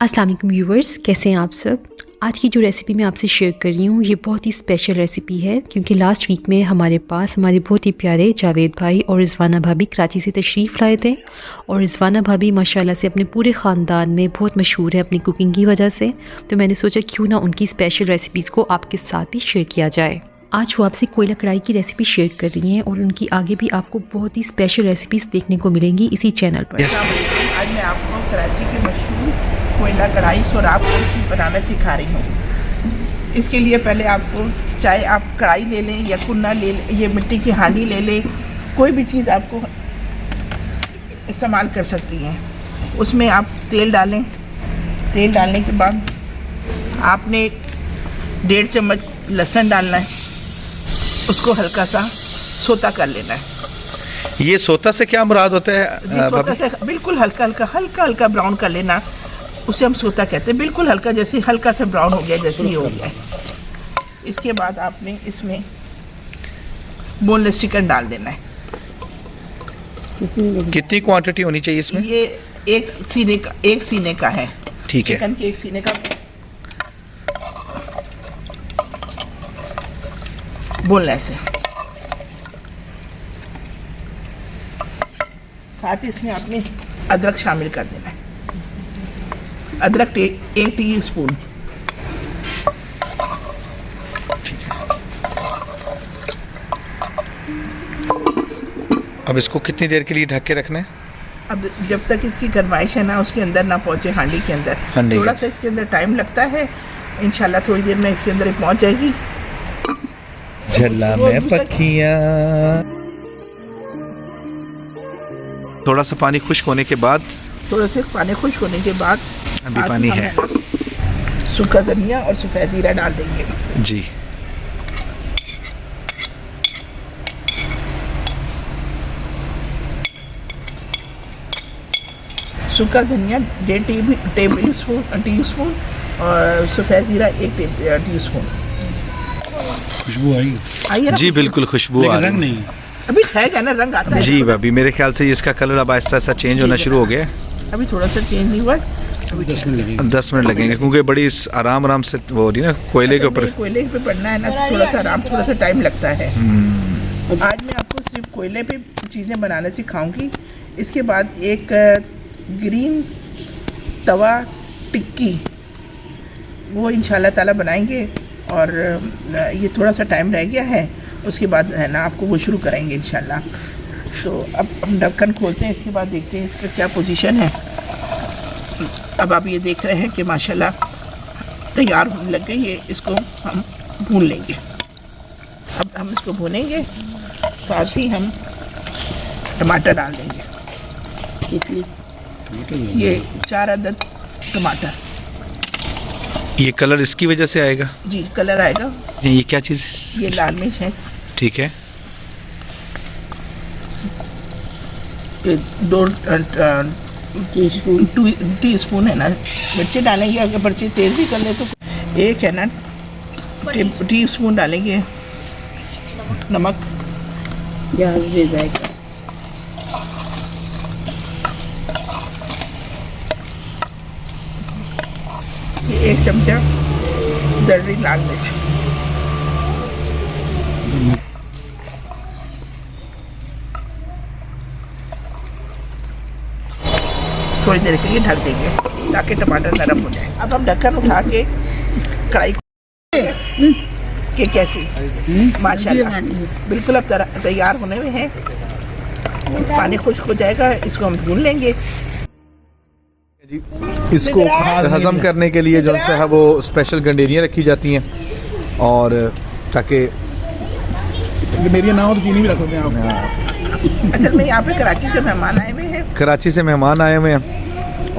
अस्सलाम वालेकुम व्यूवर्स, कैसे हैं आप सब। आज की जो रेसिपी मैं आपसे शेयर कर रही हूँ ये बहुत ही स्पेशल रेसिपी है, क्योंकि लास्ट वीक में हमारे पास हमारे बहुत ही प्यारे जावेद भाई और रिजवाना भाभी कराची से तशरीफ़ लाए थे। और रिजवाना भाभी माशाल्लाह से अपने पूरे ख़ानदान में बहुत मशहूर है अपनी कुकिंग की वजह से। तो मैंने सोचा क्यों ना उनकी स्पेशल रेसिपीज़ को आपके साथ भी शेयर किया जाए। आज वो आपसे कोयला कढ़ाई की रेसिपी शेयर कर रही हैं और उनकी आगे भी आपको बहुत ही स्पेशल रेसिपीज़ देखने को मिलेंगी इसी चैनल पर। आज मैं आपको कराची की मशहूर कोयला कढ़ाई सोराब की बनाना सिखा रही हूँ। इसके लिए पहले आपको चाहे आप कढ़ाई ले लें या कुन्ना ले लें, ये मिट्टी की हांडी ले लें, कोई भी चीज़ आपको इस्तेमाल कर सकती हैं। उसमें आप तेल डालें। तेल डालने के बाद आपने 1.5 चम्मच लहसुन डालना है, उसको हल्का सा सोता कर लेना है। ये सोता से क्या मुराद होता है? सोता से बिल्कुल हल्का ब्राउन कर लेना, उसे हम सोता कहते हैं। बिल्कुल हल्का, जैसे हल्का सा ब्राउन हो गया, जैसे ही हो गया। इसके बाद आपने इसमें बोनलेस चिकन डाल देना है। कितनी क्वांटिटी होनी चाहिए इसमें? ये एक सीने का है। ठीक है। चिकन के एक सीने का बोनलेस है। साथ ही इसमें आपने अदरक शामिल कर देना है। अदरक 1 टीस्पून। अब इसको कितनी देर के लिए ढक के रखना है? अब जब तक इसकी गरमाइश है ना उसके अंदर ना पहुंचे, हांडी के अंदर थोड़ा सा इसके अंदर टाइम लगता है। इंशाल्लाह थोड़ी देर में इसके अंदर पहुंच जाएगी। झल्ला में पखियां। थोड़ा सा पानी खुश्क होने के बाद अभी पानी है, सूखा धनिया और सफ़ेद जीरा डाल देंगे जी। सूखा धनिया 1.5 टीस्पून और सफ़ेद जीरा 1 टीस्पून। खुशबू आई ना? जी बिल्कुल खुशबू आ रंग नहीं अभी है ना, रंग आता है जी भाभी। मेरे ख्याल से इसका कलर अब आहिस्ता आहिस्ता चेंज होना शुरू हो गया। अभी थोड़ा सा चेंज नहीं हुआ, अभी 10 मिनट लगेंगे। 10 मिनट लगेंगे, क्योंकि बड़ी आराम से वो हो रही ना कोयले के ऊपर। कोयले पे पड़ना है ना, तो थोड़ा सा टाइम लगता है। आज मैं आपको सिर्फ कोयले पे चीज़ें बनाना सिखाऊंगी। इसके बाद एक ग्रीन तवा टिक्की, वो इंशाल्लाह ताला बनाएंगे। और ये थोड़ा सा टाइम रह गया है, उसके बाद है ना आपको वो शुरू करेंगे इंशाल्लाह। तो अब हम ढक्कन खोलते हैं, इसके बाद देखते हैं इसका क्या पोजीशन है। अब आप ये देख रहे हैं कि माशाल्लाह तैयार होने लग गई है। इसको हम भून लेंगे। अब हम इसको भूनेंगे, साथ ही हम टमाटर डाल देंगे। ये 4 अदद टमाटर। ये कलर इसकी वजह से आएगा? जी कलर आएगा। ये क्या चीज़ है? ये लाल मिर्च है। ठीक है। 2 टीस्पून है ना मिर्ची डालेंगे। अगर मिर्ची तेज़ भी कर ले तो 1 है ना टीस्पून डालेंगे नमक। ये 1 चमचा दरदरी लाल मिर्च। थोड़ी देर के लिए ढक देंगे ताकि टमाटर नरम हो जाए। अब हम ढक्कन उठा के कढ़ाई के कैसी माशाल्लाह बिल्कुल अब तैयार होने में है। पानी खुश्क हो जाएगा, इसको हम भून लेंगे। इसको हजम करने के लिए जो है वो स्पेशल गंडेरियाँ रखी जाती हैं, और ताकि गंडेरियाँ ना हो तो चीनी भी रख सकते हैं आप। असल में यहाँ पे कराची से मेहमान आए हुए हैं। कराची से मेहमान आए हुए हैं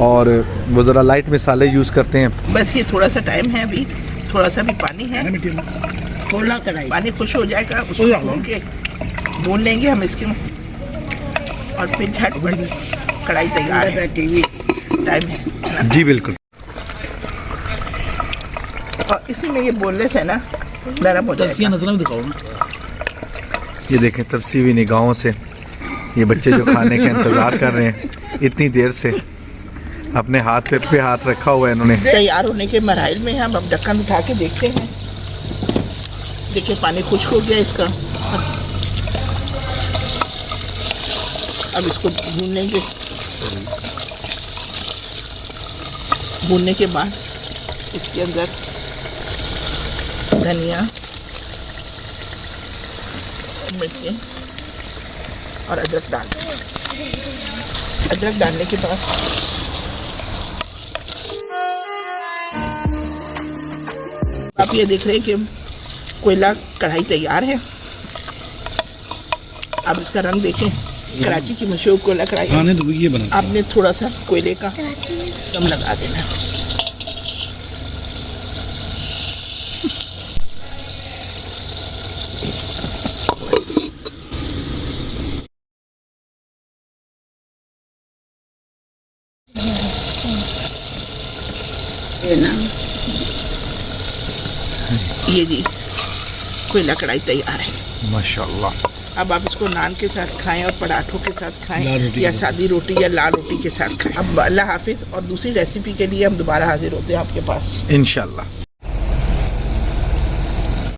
और वो ज़रा लाइट मसाले यूज़ करते हैं। बस ये थोड़ा सा टाइम है, अभी थोड़ा सा भी पानी है। पानी खुश हो जाएगा, उसको भून के भून लेंगे हम इसके, और फिर झटपट कढ़ाई तैयार है। टाइम है जी बिल्कुल। और इसी में ये बोनलेस है ना, नरम हो जाएगा। नजर दिखाओ ना। ये देखें तरसी हुई निगाहों से ये बच्चे जो खाने का इंतज़ार कर रहे हैं इतनी देर से, अपने हाथ पे हाथ रखा हुआ है इन्होंने। तैयार होने के मराइल में हम अब ढक्कन उठा के देखते हैं। देखिए पानी खुश्क हो गया इसका। अब इसको भून लेंगे। भूनने के बाद इसके अंदर धनिया, मिर्ची और अदरक डाल दें। अदरक डालने के बाद आप ये देख रहे हैं कि कोयला कढ़ाई तैयार है। आप इसका रंग देखें, कराची की मशहूर कोयला कढ़ाई। खाने तो ये बना। आपने थोड़ा सा कोयले का दम लगा देना। ये जी कोयला कढ़ाई तैयार है माशाल्लाह। अब आप इसको नान के साथ खाएं और पराठों के साथ लाल खाएं रोटी या के साथ। सादी रोटी या लाल रोटी के साथ खाएं। अब अल्लाह हाफिज़, और दूसरी रेसिपी के लिए हम दोबारा हाजिर होते हैं आपके पास इंशाल्लाह।